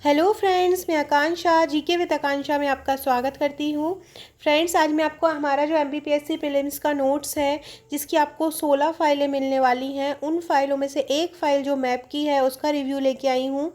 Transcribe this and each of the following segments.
Hello friends, मैं आकांक्षा GK with आकांक्षा में आपका स्वागत करती हूँ। फ्रेंड्स, आज मैं आपको हमारा जो एमपीपीएससी प्रीलिम्स का नोट्स है, जिसकी आपको 16 फाइलें मिलने वाली हैं, उन फाइलों में से एक फ़ाइल जो मैप की है उसका रिव्यू लेके आई हूँ।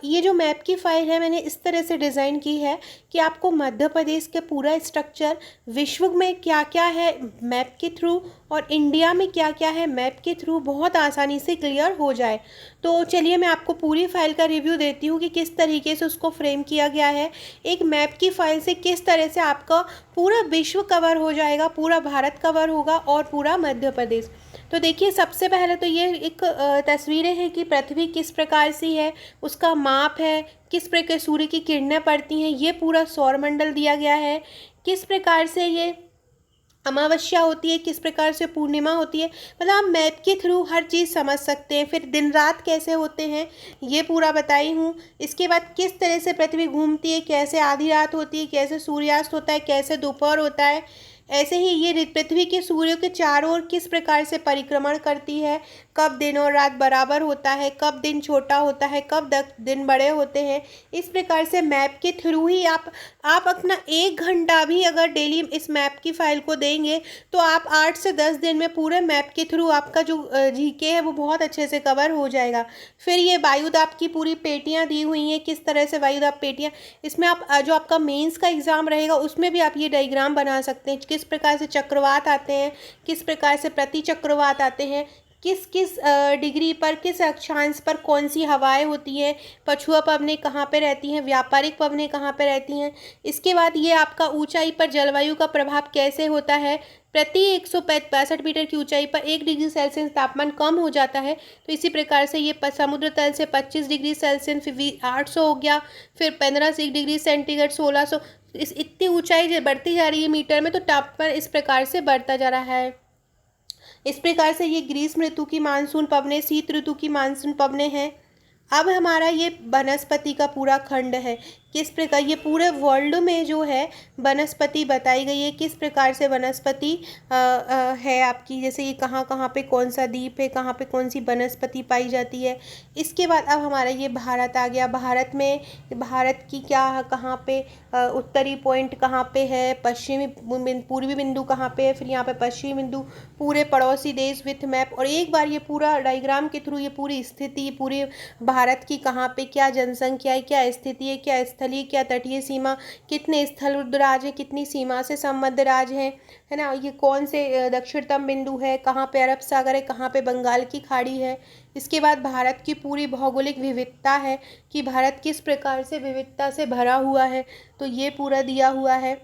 ये जो मैप की फ़ाइल है मैंने इस तरह से डिज़ाइन की है कि आपको मध्य प्रदेश के पूरा स्ट्रक्चर, विश्व में क्या क्या है मैप के थ्रू और इंडिया में क्या क्या है मैप के थ्रू बहुत आसानी से क्लियर हो जाए। तो चलिए मैं आपको पूरी फाइल का रिव्यू देती हूँ कि किस तरीके से उसको फ्रेम किया गया है। एक मैप की फाइल से किस तरह से आपका पूरा विश्व कवर हो जाएगा, पूरा भारत कवर होगा और पूरा मध्य प्रदेश। तो देखिए, सबसे पहले तो ये एक तस्वीरें हैं कि पृथ्वी किस प्रकार से है, उसका माप है, किस प्रकार सूर्य की किरणें पड़ती हैं, ये पूरा सौरमंडल दिया गया है, किस प्रकार से ये अमावस्या होती है, किस प्रकार से पूर्णिमा होती है। मतलब आप मैप के थ्रू हर चीज़ समझ सकते हैं। फिर दिन रात कैसे होते हैं ये पूरा बताई हूँ। इसके बाद किस तरह से पृथ्वी घूमती है, कैसे आधी रात होती है, कैसे सूर्यास्त होता है, कैसे दोपहर होता है। ऐसे ही ये पृथ्वी के सूर्य के चारों ओर किस प्रकार से परिक्रमण करती है, कब दिन और रात बराबर होता है, कब दिन छोटा होता है, कब दिन बड़े होते हैं। इस प्रकार से मैप के थ्रू ही आप अपना 1 घंटा भी अगर डेली इस मैप की फाइल को देंगे तो आप 8 से 10 दिन में पूरे मैप के थ्रू आपका जो जीके है वो बहुत अच्छे से कवर हो जाएगा। फिर ये वायुदाब की पूरी पेटियाँ दी हुई हैं, किस तरह से वायुदाब पेटियाँ, इसमें आप जो आपका मेंस का एग्ज़ाम रहेगा उसमें भी आप ये डायग्राम बना सकते हैं। किस प्रकार से चक्रवात आते हैं, किस प्रकार से प्रति चक्रवात आते हैं, किस किस डिग्री पर, किस अक्षांश पर कौन सी हवाएं होती हैं, पछुआ पवनें कहाँ पे रहती हैं, व्यापारिक पवनें कहाँ पे रहती हैं। इसके बाद ये आपका ऊंचाई पर जलवायु का प्रभाव कैसे होता है। प्रति 165 मीटर की ऊंचाई पर 1 डिग्री सेल्सियस तापमान कम हो जाता है, तो इसी प्रकार से ये समुद्र तल से 25 डिग्री सेल्सियस, फिर 800 हो गया, फिर 15 डिग्री सेंटीग्रेड, 1600। इस इतनी ऊंचाई बढ़ती जा रही है मीटर में, तो तापमान इस प्रकार से बढ़ता जा रहा है। इस प्रकार से ये ग्रीष्म ऋतु की मानसून पवनें, शीत ऋतु की मानसून पवनें हैं। अब हमारा ये वनस्पति का पूरा खंड है, किस प्रकार ये पूरे वर्ल्ड में जो है वनस्पति बताई गई है, किस प्रकार से वनस्पति है आपकी, जैसे ये कहाँ कहाँ पे कौन सा द्वीप है, कहाँ पे कौन सी वनस्पति पाई जाती है। इसके बाद अब हमारा ये भारत आ गया। भारत में भारत की क्या कहाँ पे उत्तरी पॉइंट कहाँ पे है, पश्चिमी पूर्वी बिंदु कहाँ पे है, फिर यहाँ पे पश्चिमी बिंदु, पूरे पड़ोसी देश विथ मैप। और एक बार ये पूरा डायग्राम के थ्रू ये पूरी स्थिति, पूरे भारत की कहाँ पे क्या जनसंख्या है, क्या स्थिति है, क्या स्थलीय, क्या तटीय सीमा, कितने स्थल राज है, कितनी सीमा से संबद्ध राज है ना, ये कौन से दक्षिणतम बिंदु है, कहाँ पे अरब सागर है, कहाँ पे बंगाल की खाड़ी है। इसके बाद भारत की पूरी भौगोलिक विविधता है कि भारत किस प्रकार से विविधता से भरा हुआ है, तो ये पूरा दिया हुआ है।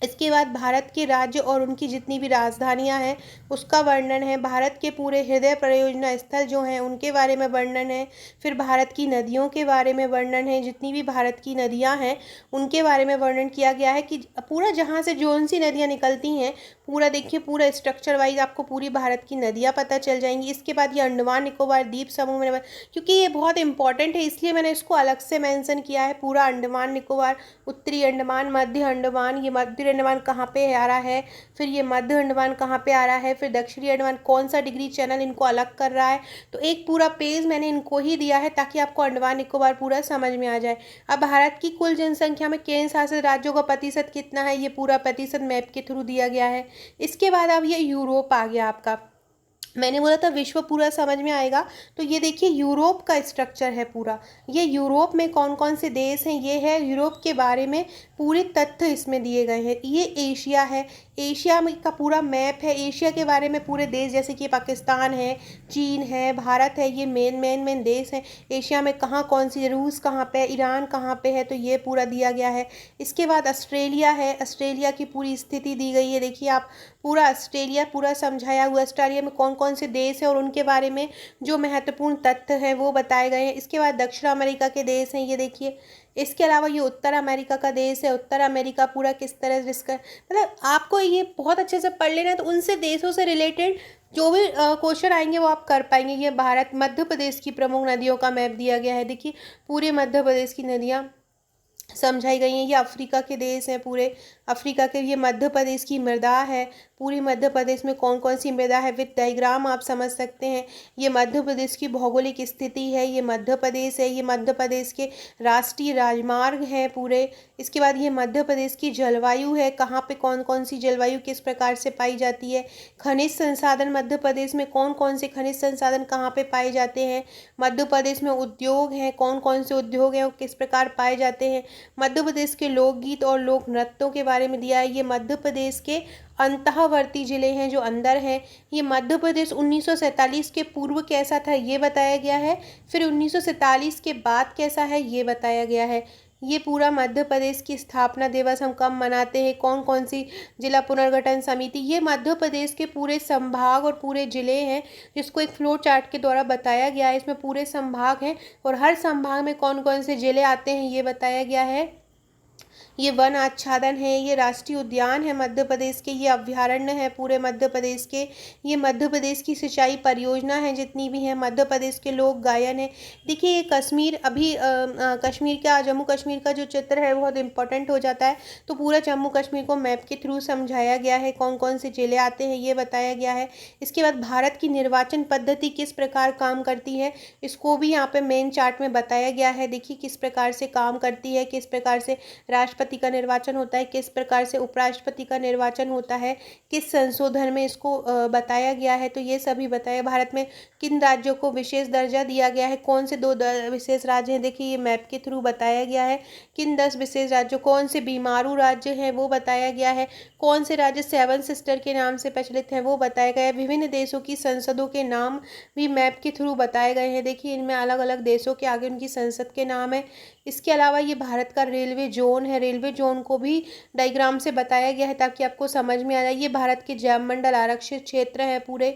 इसके बाद भारत के राज्य और उनकी जितनी भी राजधानियां हैं उसका वर्णन है। भारत के पूरे हृदय परियोजना स्थल जो हैं उनके बारे में वर्णन है। फिर भारत की नदियों के बारे में वर्णन है, जितनी भी भारत की नदियां हैं उनके बारे में वर्णन किया गया है कि पूरा जहाँ से जौन सी नदियाँ निकलती हैं, पूरा देखिए, पूरा स्ट्रक्चर वाइज आपको पूरी भारत की नदियाँ पता चल जाएंगी। इसके बाद ये अंडमान निकोबार द्वीप समूह में, क्योंकि ये बहुत इंपॉर्टेंट है इसलिए मैंने इसको अलग से मेंशन किया है। पूरा अंडमान निकोबार, उत्तरी अंडमान, मध्य अंडमान, ये मध्य अंडमान कहाँ पे आ रहा है, फिर ये मध्य अंडमान कहाँ पे आ रहा है, फिर दक्षिणी अंडमान कौन सा डिग्री चैनल इनको अलग कर रहा है। तो एक पूरा पेज मैंने इनको ही दिया है ताकि आपको अंडमान निकोबार पूरा समझ में आ जाए। अब भारत की कुल जनसंख्या में केंद्र शासित राज्यों का प्रतिशत कितना है, ये पूरा प्रतिशत मैप के थ्रू दिया गया है। इसके बाद अब ये यूरोप आ गया आपका। मैंने बोला था विश्व पूरा समझ में आएगा, तो ये देखिए यूरोप का स्ट्रक्चर है पूरा। ये यूरोप में कौन कौन से देश हैं, ये है यूरोप के बारे में पूरे तथ्य इसमें दिए गए हैं। ये एशिया है, एशिया में का पूरा मैप है। एशिया के बारे में पूरे देश, जैसे कि पाकिस्तान है, चीन है, भारत है, ये मेन देश हैं। एशिया में कहाँ कौन सी, रूस कहाँ पे है, ईरान कहाँ पे है, तो ये पूरा दिया गया है। इसके बाद ऑस्ट्रेलिया है, ऑस्ट्रेलिया की पूरी स्थिति दी गई है। देखिए आप, पूरा ऑस्ट्रेलिया पूरा समझाया हुआ। ऑस्ट्रेलिया में कौन कौन से देश हैं और उनके बारे में जो महत्वपूर्ण तथ्य हैं वो बताए गए हैं। इसके बाद दक्षिण अमेरिका के देश हैं, ये देखिए। इसके अलावा ये उत्तर अमेरिका का देश है। उत्तर अमेरिका पूरा किस तरह से इसका, मतलब आपको ये बहुत अच्छे से पढ़ लेना है, तो उनसे देशों से रिलेटेड जो भी क्वेश्चन आएंगे वो आप कर पाएंगे। ये भारत मध्य प्रदेश की प्रमुख नदियों का मैप दिया गया है। देखिए पूरे मध्य प्रदेश की नदियाँ समझाई गई हैं। ये अफ्रीका के देश हैं पूरे, अफ्रीका के, ये मध्य प्रदेश की मृदा है। पूरी मध्य प्रदेश में कौन कौन सी मृदा है विद डायग्राम आप समझ सकते हैं। ये मध्य प्रदेश की भौगोलिक स्थिति है, ये मध्य प्रदेश है, ये मध्य प्रदेश के राष्ट्रीय राजमार्ग हैं पूरे। इसके बाद ये मध्य प्रदेश की जलवायु है, कहाँ पे कौन कौन सी जलवायु किस प्रकार से पाई जाती है। खनिज संसाधन मध्य प्रदेश में कौन कौन से खनिज संसाधन कहाँ पे पाए जाते हैं। मध्य प्रदेश में उद्योग हैं, कौन कौन से उद्योग हैं वो किस प्रकार पाए जाते हैं। मध्य प्रदेश के लोकगीत और लोक नृत्यों के बारे में दिया है। ये मध्य प्रदेश के अंतःवर्ती जिले हैं जो अंदर हैं। ये मध्य प्रदेश 1947 के पूर्व कैसा था ये बताया गया है, फिर 1947 के बाद कैसा है ये बताया गया है। ये पूरा मध्य प्रदेश की स्थापना दिवस हम कब मनाते हैं, कौन कौन सी जिला पुनर्गठन समिति, ये मध्य प्रदेश के पूरे संभाग और पूरे ज़िले हैं जिसको एक फ्लो चार्ट के द्वारा बताया गया है। इसमें पूरे संभाग हैं और हर संभाग में कौन कौन से ज़िले आते हैं ये बताया गया है। ये वन आच्छादन है, ये राष्ट्रीय उद्यान है मध्य प्रदेश के, ये अभ्यारण्य है पूरे मध्य प्रदेश के। ये मध्य प्रदेश की सिंचाई परियोजना है जितनी भी हैं, मध्य प्रदेश के लोक गायन है। देखिए ये कश्मीर, अभी कश्मीर का, जम्मू कश्मीर का जो चित्र है बहुत इंपॉर्टेंट हो जाता है, तो पूरा जम्मू कश्मीर को मैप के थ्रू समझाया गया है, कौन कौन से जिले आते हैं ये बताया गया है। इसके बाद भारत की निर्वाचन पद्धति किस प्रकार काम करती है इसको भी यहाँ पे मेन चार्ट में बताया गया है। देखिए किस प्रकार से काम करती है, किस प्रकार से राष्ट्रपति का निर्वाचन होता है, किस प्रकार से उपराष्ट्रपति का निर्वाचन होता है, किस संशोधन में इसको बताया गया है। तो ये सभी बताया। भारत में किन राज्यों को विशेष दर्जा दिया गया है, कौन से 2 विशेष राज्य हैं, देखिए ये मैप के थ्रू बताया गया है। किन 10 विशेष राज्यों, कौन से बीमारू राज्य हैं वो बताया गया है। कौन से राज्य 7 सिस्टर के नाम से प्रचलित हैं वो बताया गया है। विभिन्न देशों की संसदों के नाम भी मैप के थ्रू बताए गए हैं। देखिए इनमें अलग अलग देशों के आगे उनकी संसद के नाम है। इसके अलावा ये भारत का रेलवे जोन है, रेलवे जोन को भी डायग्राम से बताया गया है ताकि आपको समझ में आ जाए। ये भारत के जैवमंडल आरक्षित क्षेत्र है पूरे।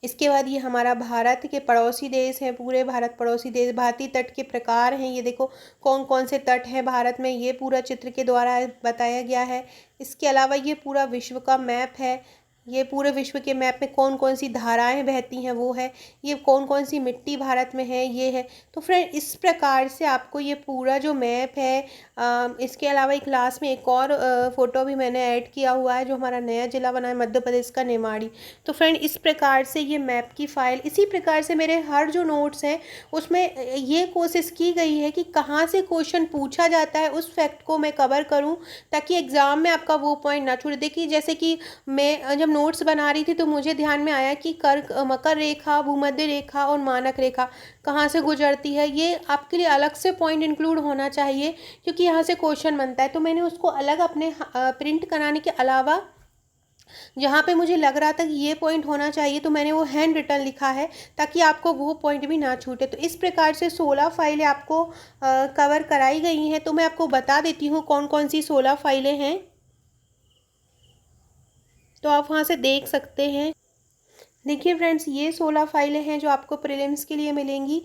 इसके बाद ये हमारा भारत के पड़ोसी देश हैं, पूरे भारत पड़ोसी देश। भारतीय तट के प्रकार हैं, ये देखो कौन कौन से तट हैं भारत में, ये पूरा चित्र के द्वारा बताया गया है। इसके अलावा ये पूरा विश्व का मैप है, ये पूरे विश्व के मैप में कौन कौन सी धाराएं बहती हैं वो है। ये कौन कौन सी मिट्टी भारत में है ये है। तो फ्रेंड इस प्रकार से आपको ये पूरा जो मैप है, इसके अलावा एक क्लास में एक और फ़ोटो भी मैंने ऐड किया हुआ है जो हमारा नया ज़िला बना है मध्य प्रदेश का निमाड़ी। तो फ्रेंड इस प्रकार से ये मैप की फ़ाइल, इसी प्रकार से मेरे हर जो नोट्स हैं उसमें ये कोशिश की गई है कि कहाँ से क्वेश्चन पूछा जाता है उस फैक्ट को मैं कवर करूँ ताकि एग्ज़ाम में आपका वो पॉइंट ना छूटे। देखिए जैसे कि मैं जब नोट्स बना रही थी तो मुझे ध्यान में आया कि मकर रेखा, भूमध्य रेखा और मानक रेखा कहाँ से गुजरती है, ये आपके लिए अलग से पॉइंट इंक्लूड होना चाहिए क्योंकि यहाँ से क्वेश्चन बनता है। तो मैंने उसको अलग अपने प्रिंट कराने के अलावा जहाँ पे मुझे लग रहा था कि ये पॉइंट होना चाहिए तो मैंने वो हैंड रिटन लिखा है ताकि आपको वो पॉइंट भी ना छूटे। तो इस प्रकार से 16 फाइलें आपको कवर कराई गई हैं। तो मैं आपको बता देती हूँ कौन कौन सी 16 फाइलें हैं, तो आप वहाँ से देख सकते हैं। देखिए फ्रेंड्स ये 16 फाइलें हैं जो आपको प्रीलिम्स के लिए मिलेंगी।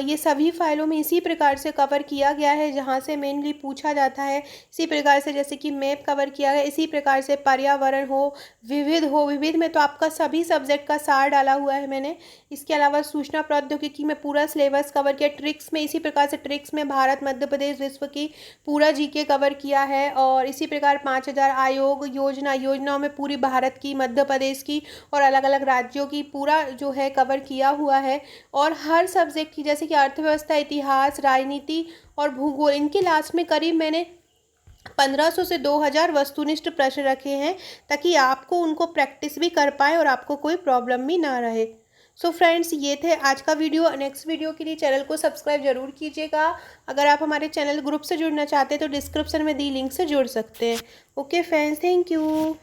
ये सभी फाइलों में इसी प्रकार से कवर किया गया है जहाँ से मेनली पूछा जाता है। इसी प्रकार से जैसे कि मैप कवर किया गया, इसी प्रकार से पर्यावरण हो, विविध में तो आपका सभी सब्जेक्ट का सार डाला हुआ है मैंने। इसके अलावा सूचना प्रौद्योगिकी में पूरा सिलेबस कवर किया। ट्रिक्स में इसी प्रकार से ट्रिक्स में भारत, मध्य प्रदेश, विश्व की पूरा जीके कवर किया है। और इसी प्रकार 5000 आयोग योजनाओं में पूरी भारत की, मध्य प्रदेश की और अलग अलग राज्यों की पूरा जो है कवर किया हुआ है। और हर सब्जेक्ट की जैसे कि अर्थव्यवस्था, इतिहास, राजनीति और भूगोल, इनके लास्ट में करीब मैंने 1500 से 2000 वस्तुनिष्ठ प्रश्न रखे हैं ताकि आपको उनको प्रैक्टिस भी कर पाए और आपको कोई प्रॉब्लम भी ना रहे। सो फ्रेंड्स ये थे आज का वीडियो। नेक्स्ट वीडियो के लिए चैनल को सब्सक्राइब जरूर कीजिएगा। अगर आप हमारे चैनल ग्रुप से जुड़ना चाहते हैं तो डिस्क्रिप्शन में दी लिंक से जुड़ सकते हैं। Okay friends, thank you.